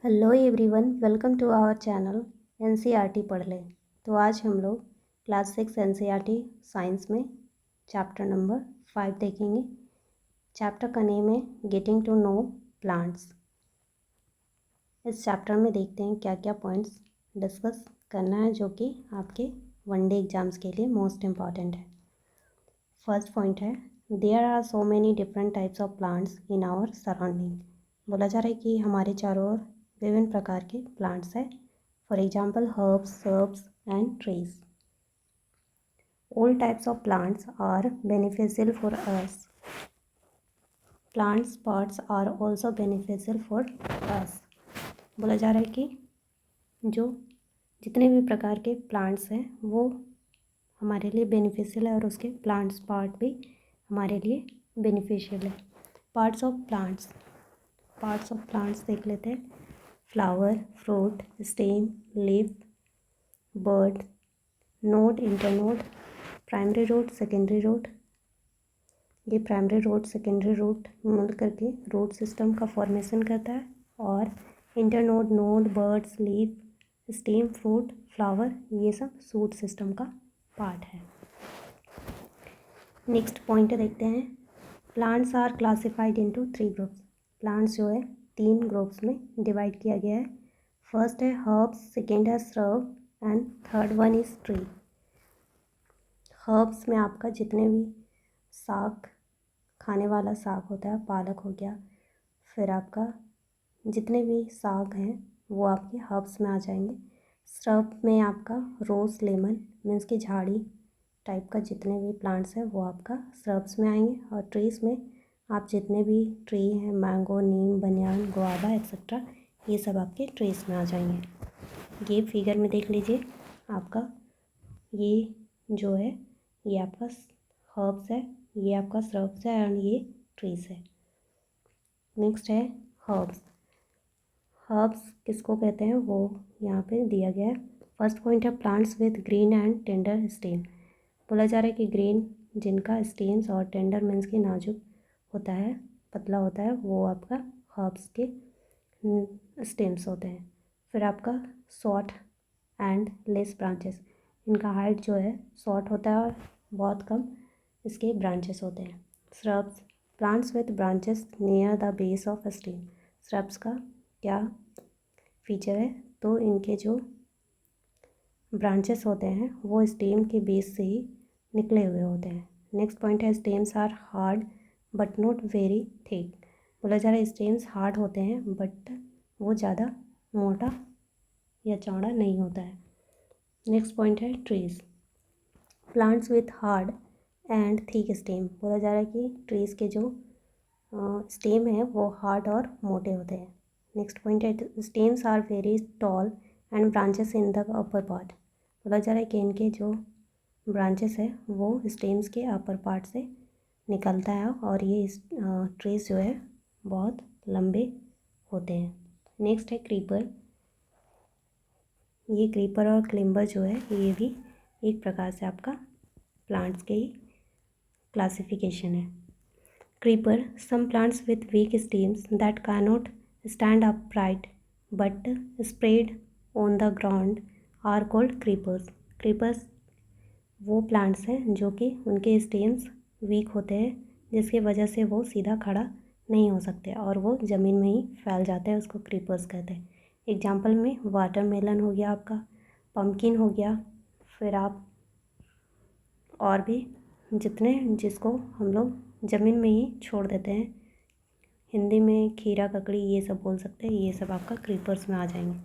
Hello everyone, welcome to our channel NCERT पढ़ लें। तो आज हम लोग क्लास 6 एनसीईआरटी साइंस में चैप्टर नंबर 5 देखेंगे। चैप्टर का नेम है गेटिंग टू नो प्लांट्स। इस चैप्टर में देखते हैं क्या क्या पॉइंट्स डिस्कस करना है जो कि आपके वनडे एग्जाम्स के लिए मोस्ट इम्पॉर्टेंट है। फर्स्ट पॉइंट है there are so many different types of plants in our surrounding. बोला जा रहा है कि हमारे चारों ओर विभिन्न प्रकार के प्लांट्स हैं। For example herbs, shrubs and trees. All types of plants are beneficial for us. Plants parts are also beneficial for us. बोला जा रहा है कि जो जितने भी प्रकार के प्लांट्स हैं वो हमारे लिए बेनिफिशियल है और उसके प्लांट्स पार्ट भी हमारे लिए बेनिफिशियल है। पार्ट्स ऑफ प्लांट्स देख लेते हैं। Flower, fruit, stem, leaf, bud, node, internode, primary root, secondary root. ये प्राइमरी रूट सेकेंडरी रूट मिल करके रूट सिस्टम का फॉर्मेशन करता है। और internode, node, buds, leaf, stem, fruit, flower, ये सब शूट सिस्टम का पार्ट है। नेक्स्ट पॉइंट देखते हैं। Plants are classified into 3 groups. Plants जो है 3 ग्रुप्स में डिवाइड किया गया है। फर्स्ट है हर्ब्स, सेकेंड है shrub and third one is tree. Herbs में आपका जितने भी साग, खाने वाला साग होता है, पालक हो गया, फिर आपका जितने भी साग हैं वो आपके हर्ब्स में आ जाएंगे। श्रब में आपका रोज़, लेमन मीन्स की झाड़ी टाइप का जितने भी प्लांट्स हैं वो आपका श्रब्स में आएंगे। और ट्रीज़ में आप जितने भी ट्री हैं, मैंगो, नीम, बनियान, गुआवा एक्सेट्रा, ये सब आपके ट्रीज़ में आ जाएंगे। ये फिगर में देख लीजिए आपका, ये जो है ये आपका हर्ब्स है, ये आपका श्रब्स है एंड ये ट्रीज़ है। नेक्स्ट है हर्ब्स। हर्ब्स किसको कहते हैं वो यहाँ पे दिया गया है। फर्स्ट पॉइंट है plants with green and tender stem. बोला जा रहा है कि ग्रीन जिनका स्टेम्स और टेंडर मीन्स की नाजुक होता है, पतला होता है, वो आपका हर्ब्स के स्टेम्स होते हैं। फिर आपका शॉर्ट एंड लेस ब्रांचेस, इनका हाइट जो है शॉर्ट होता है और बहुत कम इसके ब्रांचेस होते हैं। Shrubs, plants with branches near the base of stem. Shrubs का क्या फीचर है, तो इनके जो ब्रांचेस होते हैं वो स्टेम के बेस से ही निकले हुए होते हैं। नेक्स्ट पॉइंट है stems are hard but not very thick. बोला जा रहा है स्टेम्स हार्ड होते हैं बट वो ज़्यादा मोटा या चौड़ा नहीं होता है। नेक्स्ट पॉइंट है trees. Plants with hard and thick stem. बोला जा रहा है कि ट्रीज़ के जो स्टेम है वो हार्ड और मोटे होते हैं। नेक्स्ट पॉइंट है stems are very tall and branches in the upper part. बोला जा रहा है कि इनके जो ब्रांचेस है वो स्टेम्स के अपर पार्ट से निकलता है और ये ट्रीज जो है बहुत लंबे होते हैं। नेक्स्ट है क्रीपर। ये क्रीपर और क्लिम्बर जो है ये भी एक प्रकार से आपका प्लांट्स के ही क्लासिफिकेशन है। Creeper, some plants with weak stems that can not stand upright but spread on the ground are called creepers. Creepers वो प्लांट्स हैं जो कि उनके स्टेम्स वीक होते हैं जिसकी वजह से वो सीधा खड़ा नहीं हो सकते और वो ज़मीन में ही फैल जाते हैं, उसको क्रीपर्स कहते हैं। एग्जांपल में वाटरमेलन हो गया आपका, पम्पकिन हो गया, फिर आप और भी जितने जिसको हम लोग ज़मीन में ही छोड़ देते हैं, हिंदी में खीरा, ककड़ी ये सब बोल सकते हैं, ये सब आपका क्रीपर्स में आ जाएंगे।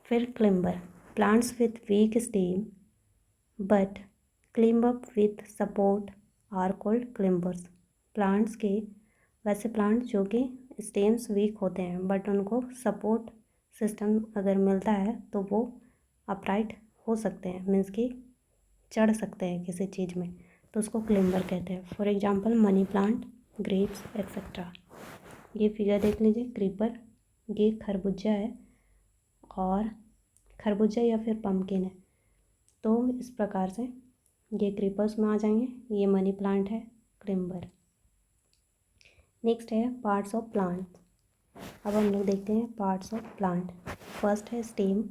फिर climber, plants with weak stem but climb up with support are called climbers. Plants के वैसे प्लांट जो कि स्टेम्स वीक होते हैं बट उनको सपोर्ट सिस्टम अगर मिलता है तो वो अपराइट हो सकते हैं, मीन्स कि चढ़ सकते हैं किसी चीज़ में, तो उसको क्लिम्बर कहते हैं। For example money plant, grapes etcetera. ये फिगर देख लीजिए। क्रीपर ये खरबूजा है और खरबूजा या फिर पम्पकिन है, तो इस प्रकार से ये क्रीपर्स में आ जाएंगे। ये मनी प्लांट है, क्लिम्बर। नेक्स्ट है पार्ट्स ऑफ प्लांट। अब हम लोग देखते हैं पार्ट्स ऑफ प्लांट। फर्स्ट है stem.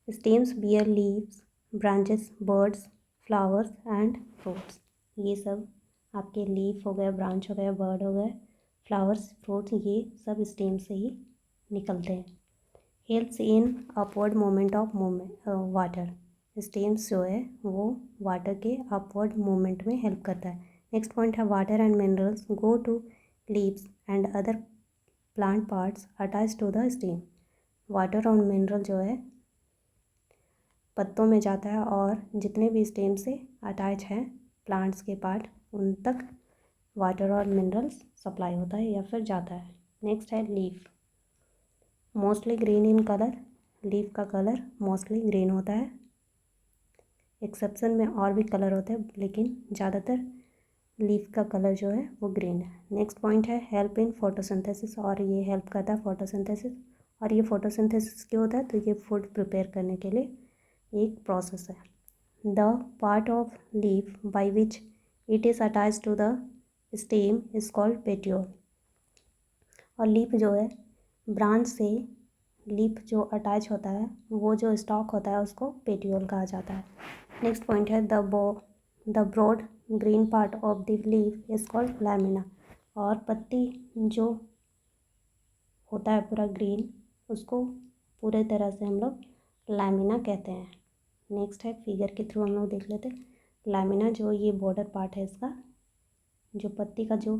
Stems bear leaves, branches, buds, flowers and fruits. ये सब आपके लीफ हो गए, ब्रांच हो गए, बर्ड हो गए, फ्लावर्स, फ्रूट्स, ये सब स्टेम से ही निकलते हैं। Helps in upward movement of water. Stems जो है वो वाटर के अपवर्ड मूवमेंट में हेल्प करता है। नेक्स्ट पॉइंट है water and minerals go to leaves and other plant parts attach to the stem. Water और मिनरल जो है पत्तों में जाता है और जितने भी स्टेम से अटैच हैं प्लांट्स के पार्ट उन तक वाटर और मिनरल्स सप्लाई होता है या फिर जाता है। नेक्स्ट है leaf. Mostly green in colour. Leaf का कलर मोस्टली ग्रीन होता है। एक्सेप्शन में और भी कलर होते हैं लेकिन ज़्यादातर लीफ का कलर जो है वो ग्रीन है। नेक्स्ट पॉइंट है हेल्प इन फोटोसिंथेसिस, और ये हेल्प करता है फोटोसिंथेसिस। और ये फोटोसिंथेसिस क्यों होता है? तो ये फूड प्रिपेयर करने के लिए एक प्रोसेस है। The part of leaf by which it is attach to the stem is called petiole. और लीफ जो है ब्रांच से लीफ जो अटैच होता है वो जो स्टॉक होता है उसको पेटियोल कहा जाता है। नेक्स्ट पॉइंट है the broad green part of the leaf is called lamina. और पत्ती जो होता है पूरा ग्रीन उसको पूरे तरह से हम लोग लैमिना कहते हैं। नेक्स्ट है फिगर के थ्रू हम लोग देख लेते हैं। लैमिना जो ये बॉर्डर पार्ट है इसका, जो पत्ती का जो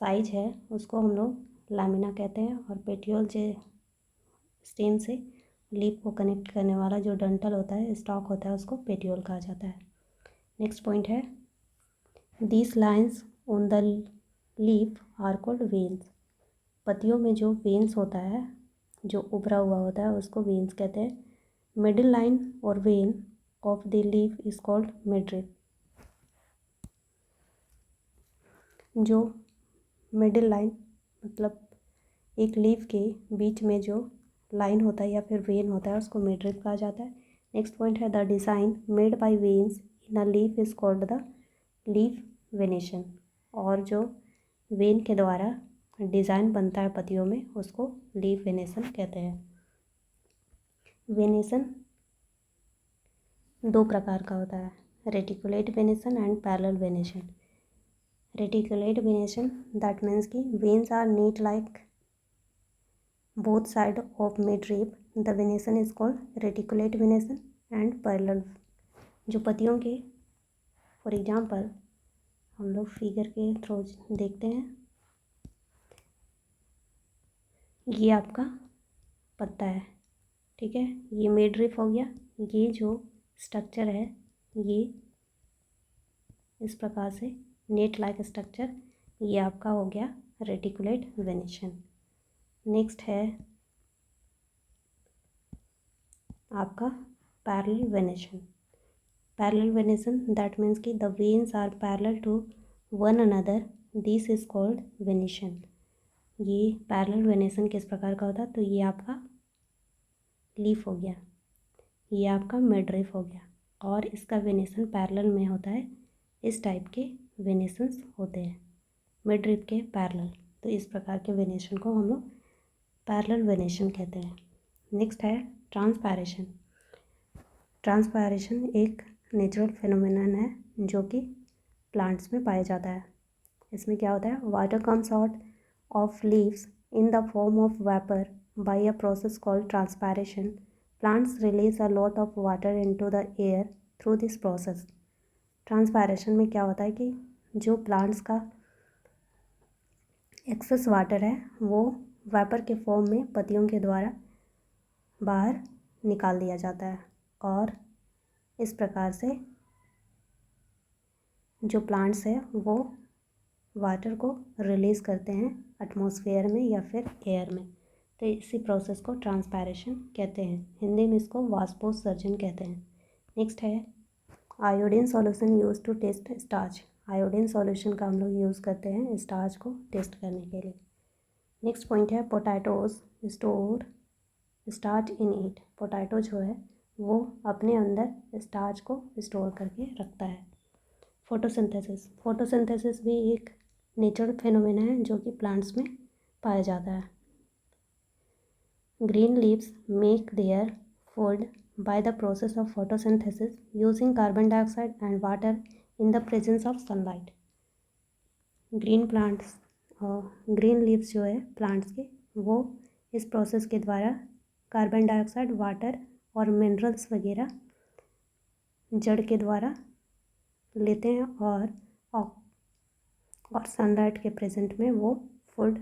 साइज है उसको हम लोग लैमिना कहते हैं। और पेटियोल जो स्टेम से लीफ को कनेक्ट करने वाला जो डंठल होता है, स्टॉक होता है, उसको पेटियोल कहा जाता है। नेक्स्ट पॉइंट है these lines on the leaf are called veins. पत्तियों में जो वेन्स होता है, जो उभरा हुआ होता है, उसको वेन्स कहते हैं। मिडिल लाइन और when of the leaf is called midrib. जो मिडिल लाइन मतलब एक लीफ के बीच में जो लाइन होता है या फिर वेन होता है उसको मिडरिप कहा जाता है। नेक्स्ट पॉइंट है the design made by veins in a leaf is called the leaf venation. और जो वेन के द्वारा डिज़ाइन बनता है पत्तियों में उसको लीफ वेनेशन कहते हैं। वेनेशन दो प्रकार का होता है, reticulate venation and parallel venation. Reticulate venation that means कि veins are net like both side of midrib. The venation is called reticulate venation and parallel। जो पत्तियों के फॉर एग्जांपल हम लोग फिगर के थ्रू देखते हैं, ये आपका पत्ता है, ठीक है, ये मिडरिप हो गया। ये जो स्ट्रक्चर है ये इस प्रकार से नेट लाइक स्ट्रक्चर, ये आपका हो गया रेटिकुलेट वेनेशन। नेक्स्ट है आपका parallel venation. Parallel venation that means कि the veins are parallel to one another, this is called venation. ये पैरेलल वेनेशन किस प्रकार का होता है? तो ये आपका लीफ हो गया, ये आपका मिडरिप हो गया, और इसका वेनेशन पैरेलल में होता है। इस टाइप के वेनेशंस होते हैं मिडरिप के पैरेलल, तो इस प्रकार के वेनेशन को हम लोग पैरेलल वेनेशन कहते हैं। नेक्स्ट है ट्रांसपैरेशन। ट्रांसपैरेशन एक नेचुरल फिनोमेनन है जो कि प्लांट्स में पाया जाता है। इसमें क्या होता है? Water comes out of leaves in the form of vapour by a process called transpiration. Plants release a lot of water into the air through this process. Transpiration में क्या होता है कि जो प्लांट्स का एक्सेस वाटर है वो vapour के फॉर्म में पत्तियों के द्वारा बाहर निकाल दिया जाता है, और इस प्रकार से जो प्लांट्स है वो वाटर को रिलीज़ करते हैं एटमॉस्फेयर में या फिर एयर में, तो इसी प्रोसेस को ट्रांसपैरेशन कहते हैं। हिंदी में इसको वाष्पोत्सर्जन कहते हैं। नेक्स्ट है iodine solution use to test starch. Iodine solution का हम लोग यूज़ करते हैं स्टार्च को टेस्ट करने के लिए। नेक्स्ट पॉइंट है potatoes store starch in eat. Potato जो है वो अपने अंदर स्टार्च को स्टोर करके रखता है। फोटोसिंथेसिस। फोटोसिंथेसिस भी एक नेचुरल फिनोमेना है जो कि प्लांट्स में पाया जाता है। Green leaves make their food by the process of photosynthesis using carbon dioxide and water in the presence of sunlight. Green plants green leaves जो है प्लांट्स के, वो इस प्रोसेस के द्वारा कार्बन डाइऑक्साइड, वाटर और मिनरल्स वगैरह जड़ के द्वारा लेते हैं और सनलाइट के प्रेजेंट में वो फूड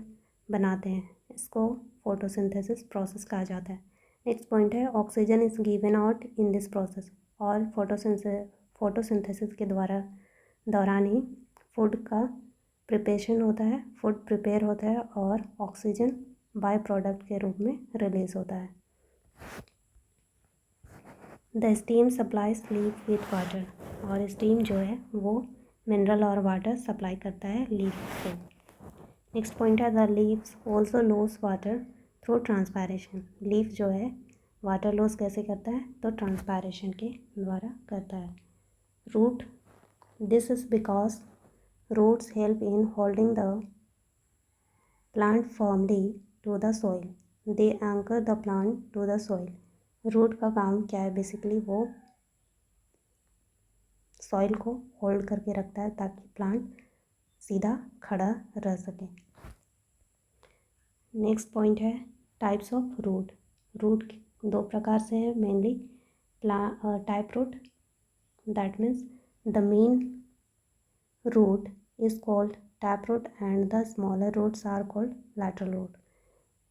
बनाते हैं। इसको फोटोसिंथेसिस प्रोसेस कहा जाता है। नेक्स्ट पॉइंट है oxygen is given out in this process. और फोटोसिंथेसिस के दौरान ही फूड का प्रिपरेशन होता है, फूड प्रिपेयर होता है और ऑक्सीजन बाय प्रोडक्ट के रूप में रिलीज होता है। The steam supplies leaf with water. और स्टीम जो है वो मिनरल और वाटर सप्लाई करता है लीफ को। नेक्स्ट पॉइंट है the leaves also loss water through transpiration. Leaf जो है वाटर लॉस कैसे करता है, तो ट्रांसपायरेशन के द्वारा करता है। Root, this is because roots help in holding the plant firmly to the soil, they anchor the plant to the soil. Root का काम क्या है, बेसिकली वो सॉइल को होल्ड करके रखता है ताकि प्लांट सीधा खड़ा रह सके। नेक्स्ट पॉइंट है टाइप्स ऑफ रूट। रूट दो प्रकार से है mainly. Type root, that means the main root is called tap root and the smaller roots are called lateral root.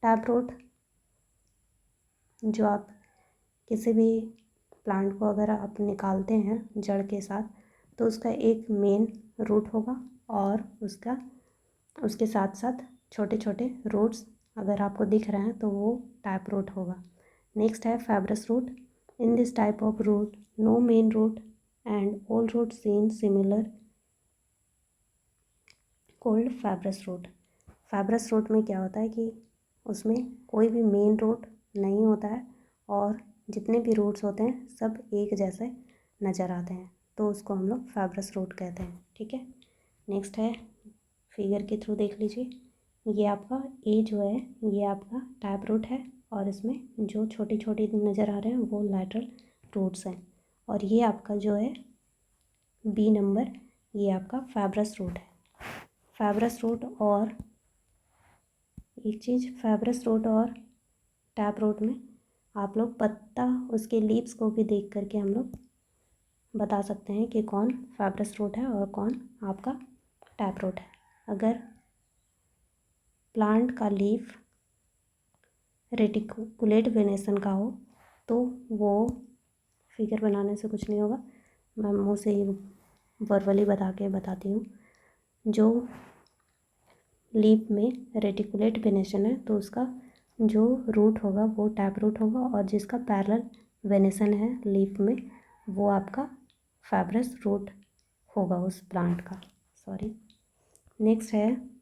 Tap root जो आप किसी भी प्लांट को अगर आप निकालते हैं जड़ के साथ, तो उसका एक मेन रूट होगा और उसके साथ साथ छोटे छोटे रूट्स अगर आपको दिख रहे हैं तो वो टैप रूट होगा। नेक्स्ट है fibrous root. In this type of root no main root and all root seen similar called fibrous root. Fibrous root में क्या होता है कि उसमें कोई भी मेन रूट नहीं होता है और जितने भी रूट्स होते हैं सब एक जैसे नज़र आते हैं, तो उसको हम लोग फाइब्रस रूट कहते हैं। ठीक है, नेक्स्ट है फिगर के थ्रू देख लीजिए। ये आपका ए जो है ये आपका टैप रूट है और इसमें जो छोटी छोटी नज़र आ रहे हैं वो लैटरल रूट्स हैं। और ये आपका जो है बी नंबर, ये आपका फाइब्रस रूट है। फाइब्रस रूट और एक चीज़, फाइब्रस रूट और टैप रूट में आप लोग पत्ता उसके लीव्स को भी देख करके हम लोग बता सकते हैं कि कौन फाइब्रस रूट है और कौन आपका टैप रूट है। अगर प्लांट का लीफ रेटिकुलेट वेनेसन का हो तो वो फिगर बनाने से कुछ नहीं होगा, मैं मुँह से ही वर्बली बताती हूँ। जो लीफ में रेटिकुलेट वेनेसन है तो उसका जो रूट होगा वो टैप रूट होगा और जिसका पैरेलल वेनेसन है लीफ में वो आपका फाइब्रस रूट होगा उस प्लांट का। नेक्स्ट है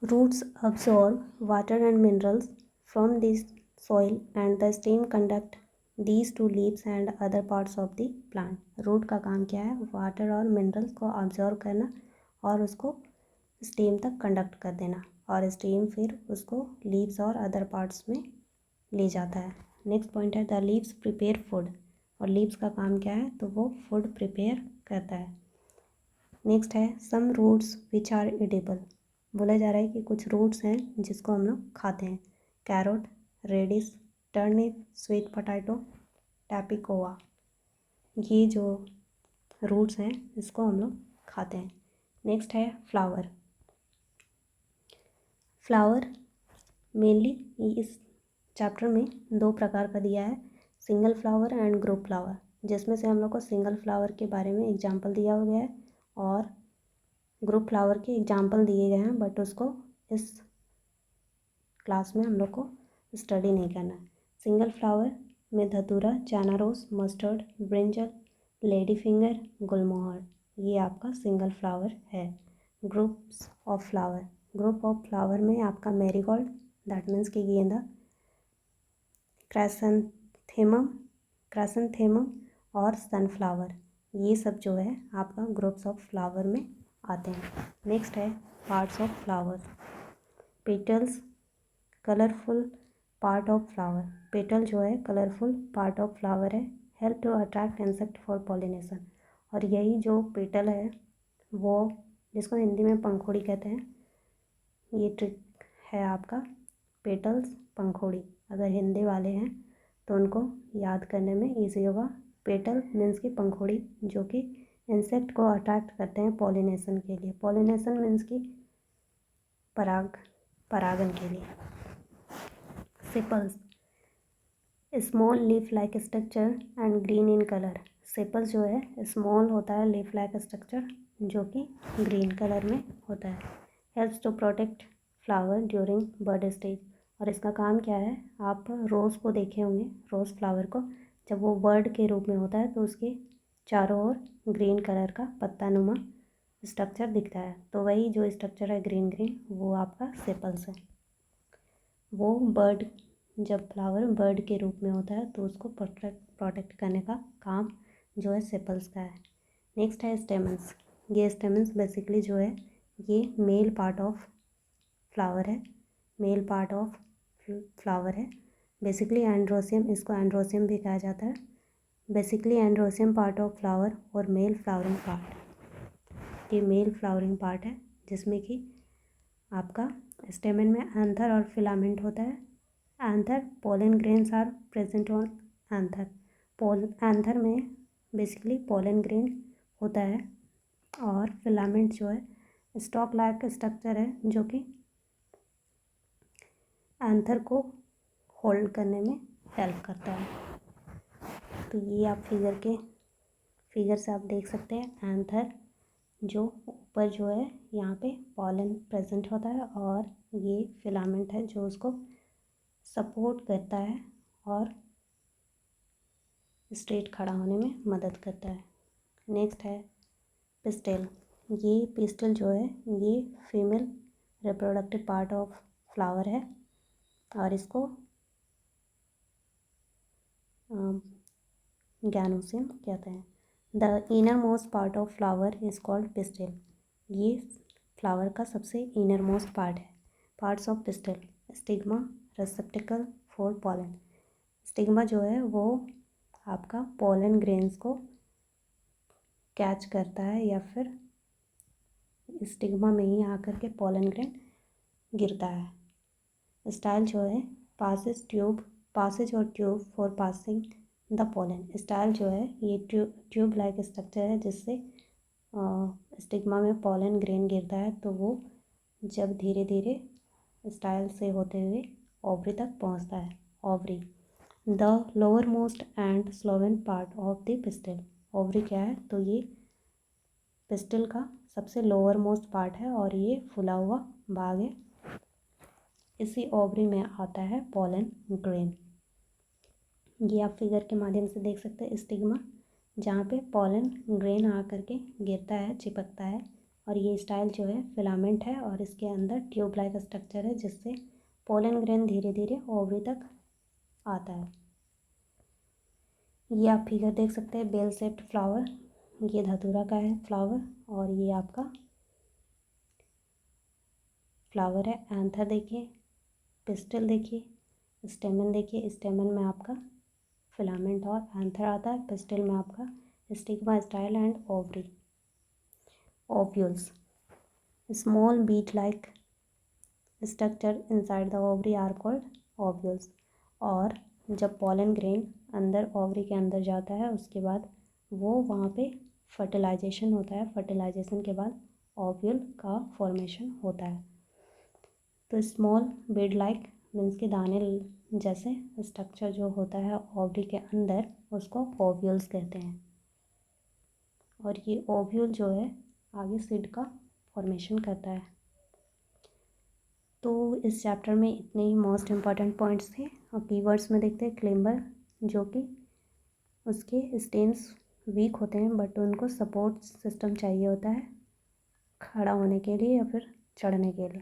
roots absorb water and minerals from this soil and the stem conduct these to leaves and other parts of the plant. Root का काम क्या है, वाटर और मिनरल्स को ऑब्जॉर्व करना और उसको स्टेम तक कंडक्ट कर देना और स्टेम फिर उसको लीव्स और अदर पार्ट्स में ले जाता है। नेक्स्ट पॉइंट है द लीव्स प्रिपेयर फूड। और लीव्स का काम क्या है, तो वो फूड प्रिपेयर करता है। नेक्स्ट है सम रूट्स विच आर एडिबल। बोला जा रहा है कि कुछ रूट्स हैं जिसको हम लोग खाते हैं। Carrot, radish, turnip, sweet potato, tapioca, ये जो रूट्स हैं इसको हम लोग खाते हैं। नेक्स्ट है फ्लावर। फ्लावर मेनली इस चैप्टर में दो प्रकार का दिया है, single flower and group flower, जिसमें से हम लोग को सिंगल फ्लावर के बारे में एग्जाम्पल दिया गया है और ग्रुप फ्लावर के एग्जाम्पल दिए गए हैं, बट उसको इस क्लास में हम लोग को स्टडी नहीं करना है। सिंगल फ्लावर में धतूरा, China rose, mustard, brinjal, lady finger, गुलमोहर, ये आपका सिंगल फ्लावर है। Groups of flower, group of flower में आपका मैरीगोल्ड, दैट मीन्स कि गेंदा, क्राइसेंथेमम और सनफ्लावर, ये सब जो है आपका ग्रुप्स ऑफ फ्लावर में आते हैं। नेक्स्ट है parts of flower. Petals, colourful part of flower, petal जो है कलरफुल पार्ट ऑफ फ्लावर है, help to attract insect for pollination. और यही जो पेटल है वो, जिसको हिंदी में पंखुड़ी कहते हैं, ये ट्रिक है आपका पेटल्स पंखुड़ी। अगर हिंदी वाले हैं तो उनको याद करने में ईजी होगा। पेटल मीन्स की पंखुड़ी, जो कि इंसेक्ट को अट्रैक्ट करते हैं पॉलिनेशन के लिए। पॉलिनेशन मीन्स की परागन के लिए। Sepals, small leaf like structure and green in colour. Sepals जो है स्मॉल होता है लीफ लाइक स्ट्रक्चर, जो कि ग्रीन कलर में होता है। Helps to protect flower during bud stage. और इसका काम क्या है, आप रोज़ को देखे होंगे, रोज़ फ्लावर को, जब वो बर्ड के रूप में होता है तो उसके चारों ओर ग्रीन कलर का पत्ता नुमा स्ट्रक्चर दिखता है। तो वही जो स्ट्रक्चर है ग्रीन ग्रीन, वो आपका सेपल्स है। वो बर्ड, जब फ्लावर बर्ड के रूप में होता है तो उसको प्रोटेक्ट करने का काम जो है सेपल्स का है। नेक्स्ट है स्टेमन्स। ये स्टेमन्स बेसिकली जो है ये मेल पार्ट ऑफ फ्लावर है, मेल पार्ट ऑफ फ्लावर है। बेसिकली एंड्रोसियम, इसको एंड्रोसियम भी कहा जाता है। Basically androecium part of flower और मेल फ्लावरिंग पार्ट, ये मेल फ्लावरिंग पार्ट है, जिसमें कि आपका स्टेमन में एंथर और फिलामेंट होता है। Anther, pollen grains are present on anther. Anther में बेसिकली पोलन ग्रेन होता है, और फिलामेंट जो है स्टॉक लाइक स्ट्रक्चर है, जो कि एंथर को होल्ड करने में हेल्प करता है। तो ये आप फिगर से आप देख सकते हैं, एंथर जो ऊपर जो है यहाँ पे पॉलन प्रेजेंट होता है, और ये फिलामेंट है जो उसको सपोर्ट करता है और स्ट्रेट खड़ा होने में मदद करता है। नेक्स्ट है पिस्टल। ये पिस्टल जो है ये female reproductive part of flower है, और इसको गैनोसियम कहते हैं। The inner most part of flower is called pistol. ये फ्लावर का सबसे इनर मोस्ट पार्ट है। Parts of pistol, stigma, रिसेप्टिकल for pollen. Stigma जो है वो आपका पॉलन ग्रेन्स को कैच करता है, या फिर स्टिग्मा में ही आकर के पॉलन ग्रेन गिरता है। स्टाइल जो है पासेज और tube for passing the pollen. Style जो है ये ट्यूब लाइक स्ट्रक्चर है, जिससे स्टिग्मा में पॉलन ग्रेन गिरता है, तो वो जब धीरे धीरे स्टाइल से होते हुए ओवरी तक पहुंचता है। Ovary, the lower most and Slovene part of the pistol. Ovary क्या है, तो ये पिस्टल का सबसे लोअर मोस्ट पार्ट है, और ये फुला हुआ भाग है। इसी ओवरी में आता है पॉलन ग्रेन। ये आप फिगर के माध्यम से देख सकते हैं, स्टिग्मा जहाँ पे पॉलन ग्रेन आकर के गिरता है, चिपकता है, और ये स्टाइल जो है फिलामेंट है, और इसके अंदर ट्यूब लाइक स्ट्रक्चर है, जिससे पॉलन ग्रेन धीरे धीरे ओवरी तक आता है। ये आप फिगर देख सकते हैं, बेल शेप्ड फ्लावर, ये धतूरा का है फ्लावर, और ये आपका फ्लावर है। एंथर देखिए, पिस्टल देखिए, स्टेमन देखिए, स्टेमन में आपका फिलामेंट और एंथर आता है, पिस्टल में आपका stigma, style and ovary. Ovules, small bead like structure inside the ovary are called ovules. और जब पॉलन ग्रेन अंदर ओवरी के अंदर जाता है, उसके बाद वो वहाँ पे फर्टिलाइजेशन होता है। फर्टिलाइजेशन के बाद ओव्यूल का फॉर्मेशन होता है। तो स्मॉल बीड लाइक मीन्स के दाने जैसे स्ट्रक्चर जो होता है ओवरी के अंदर, उसको ओव्यूल्स कहते हैं। और ये ओव्यूल जो है आगे सीड का फॉर्मेशन करता है। तो इस चैप्टर में इतने ही मोस्ट इम्पॉर्टेंट पॉइंट्स थे। और कीवर्ड्स में देखते हैं क्लेम्बर, जो कि उसके स्टेम्स वीक होते हैं, बट उनको सपोर्ट सिस्टम चाहिए होता है खड़ा होने के लिए या फिर चढ़ने के लिए।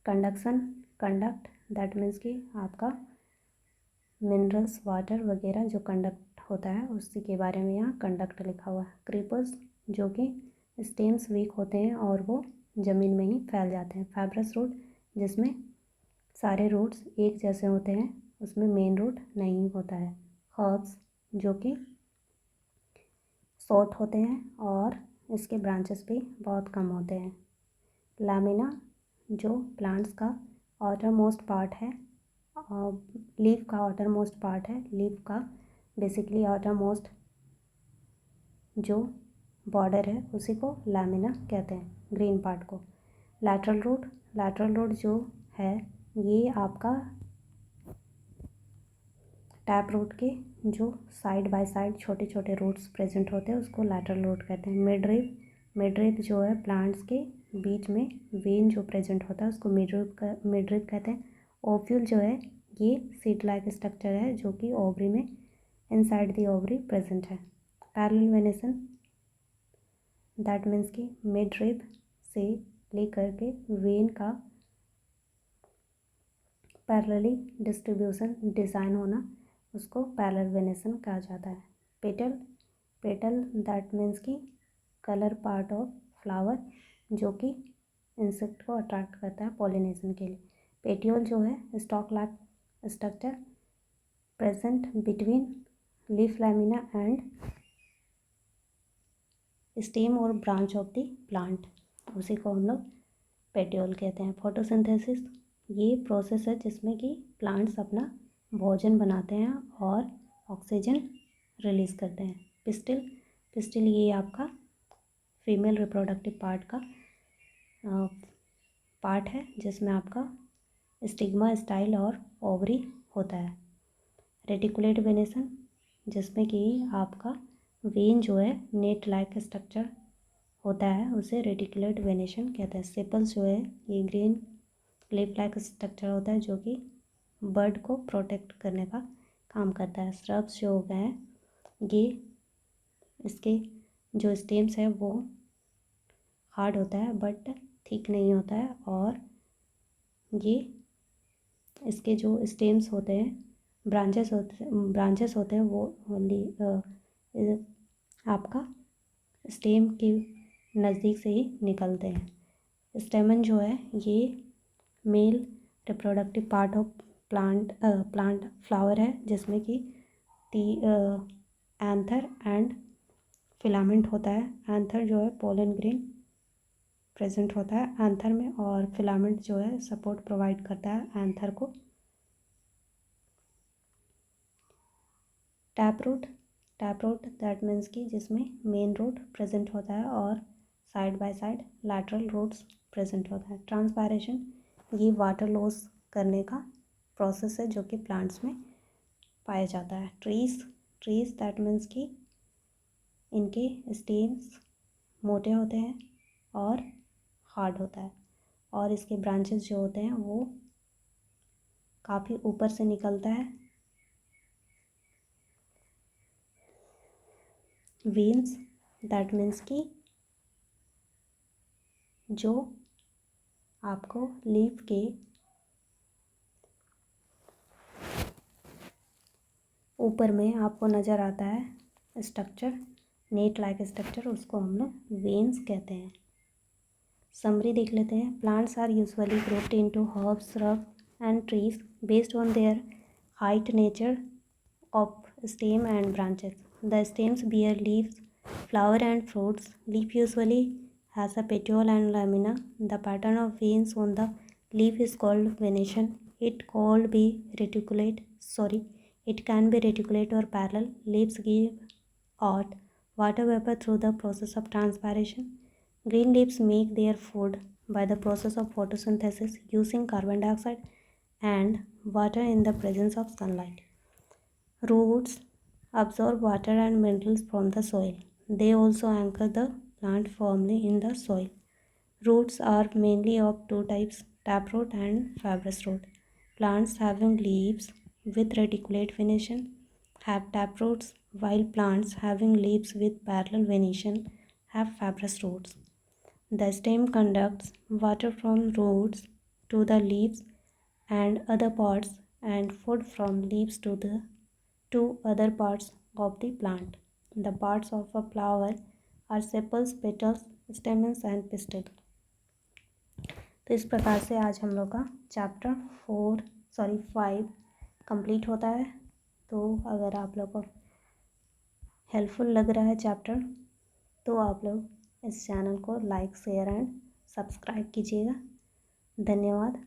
कंडक्शन, कंडक्ट, दैट मीन्स कि आपका मिनरल्स, वाटर वगैरह जो कंडक्ट होता है, उसी के बारे में यहाँ कंडक्ट लिखा हुआ है। क्रीपर्स, जो कि स्टेम्स वीक होते हैं और वो ज़मीन में ही फैल जाते हैं। फाइब्रस रूट, जिसमें सारे रूट्स एक जैसे होते हैं, उसमें मेन रूट नहीं होता है। हर्ब्स जो कि शॉर्ट होते हैं और इसके ब्रांचेस भी बहुत कम होते हैं। लैमिना जो प्लांट्स का आउटर मोस्ट पार्ट है, लीफ का आउटर मोस्ट पार्ट है, लीफ का बेसिकली आउटर मोस्ट जो बॉर्डर है उसी को लैमिना कहते हैं, ग्रीन पार्ट को। लैटरल रूट जो है ये आपका टैप रूट के जो साइड बाय साइड छोटे छोटे रूट्स प्रेजेंट होते हैं उसको लैटरल रूट कहते हैं। मिडरिप जो है प्लांट्स के बीच में वेन जो प्रेजेंट होता है उसको मिडरिप कहते हैं। ओव्यूल जो है ये सीड लाइक स्ट्रक्चर है जो कि ओवरी में इनसाइड द ओवरी प्रेजेंट है। पैरेलल वेनेसन दैट मीन्स कि मिडरिप से लेकर के वेन का पैरेलली डिस्ट्रीब्यूशन डिज़ाइन होना उसको पैरेलल वेनेसन कहा जाता है। पेटल दैट मीन्स कि कलर पार्ट ऑफ फ्लावर जो कि इंसेक्ट को अट्रैक्ट करता है पॉलिनेशन के लिए। पेटियोल जो है stock like structure present between leaf lamina and stem और ब्रांच ऑफ द प्लांट, उसी को हम लोग पेटियोल कहते हैं। फोटोसिंथेसिस ये प्रोसेस है जिसमें कि प्लांट्स अपना भोजन बनाते हैं और ऑक्सीजन रिलीज़ करते हैं। पिस्टिल ये आपका फीमेल रिप्रोडक्टिव पार्ट का पार्ट है जिसमें आपका स्टिग्मा स्टाइल और ओवरी होता है। रेटिकुलेट वेनेसन जिसमें कि आपका वेन जो है नेट लाइक स्ट्रक्चर होता है उसे रेटिकुलेट वेनेसन कहते हैं। सेपल्स जो है ये ग्रीन लीफ लाइक स्ट्रक्चर होता है जो कि बर्ड को प्रोटेक्ट करने का काम करता है। श्रब्स जो हो गए हैं ये इसके जो स्टेम्स है वो हार्ड होता है बट थिक नहीं होता है और ये इसके जो स्टेम्स होते हैं ब्रांचेस होते हैं वो आपका स्टेम के नज़दीक से ही निकलते हैं। स्टेमन जो है ये male reproductive part of plant flower है जिसमें कि एंथर एंड फिलामेंट होता है। एंथर जो है पोलन ग्रेन प्रेजेंट होता है एंथर में और फिलामेंट जो है सपोर्ट प्रोवाइड करता है एंथर को। टैप रूट दैट मीन्स कि जिसमें मेन रूट प्रेजेंट होता है और side by side lateral roots present होता है। ट्रांसपायरेशन ये वाटर लॉस करने का प्रोसेस है जो कि प्लांट्स में पाया जाता है। ट्रीज दैट मीन्स कि इनके स्टेम्स मोटे होते हैं और हार्ड होता है और इसके ब्रांचेस जो होते हैं वो काफ़ी ऊपर से निकलता है। वेन्स दैट मीन्स कि जो आपको लीफ के ऊपर में आपको नज़र आता है स्ट्रक्चर नेट लाइक स्ट्रक्चर उसको हम लोग वेन्स कहते हैं। समरी देख लेते हैं। Plants are usually grouped into herbs shrub and trees based on their height nature of stem and branches. The stems bear leaves, flower and fruits. Leaf usually has a petiole and lamina. The pattern of veins on the leaf is called venation. It can be reticulate or parallel. Leaves give out water vapor through the process of transpiration. Green leaves make their food by the process of photosynthesis using carbon dioxide and water in the presence of sunlight. Roots absorb water and minerals from the soil. They also anchor the plant firmly in the soil. Roots are mainly of two types, taproot and fibrous root. Plants having leaves with reticulate venation have taproots, while plants having leaves with parallel venation have fibrous roots. The stem conducts water from roots to the leaves and other parts and food from leaves to other parts of the plant. The parts of a flower are sepals, petals, stamens and pistil. तो इस प्रकार से आज हम लोग का chapter 5 complete होता है। तो अगर आप लोग को हेल्पफुल लग रहा है चैप्टर तो आप लोग इस चैनल को लाइक शेयर एंड सब्सक्राइब कीजिएगा। धन्यवाद।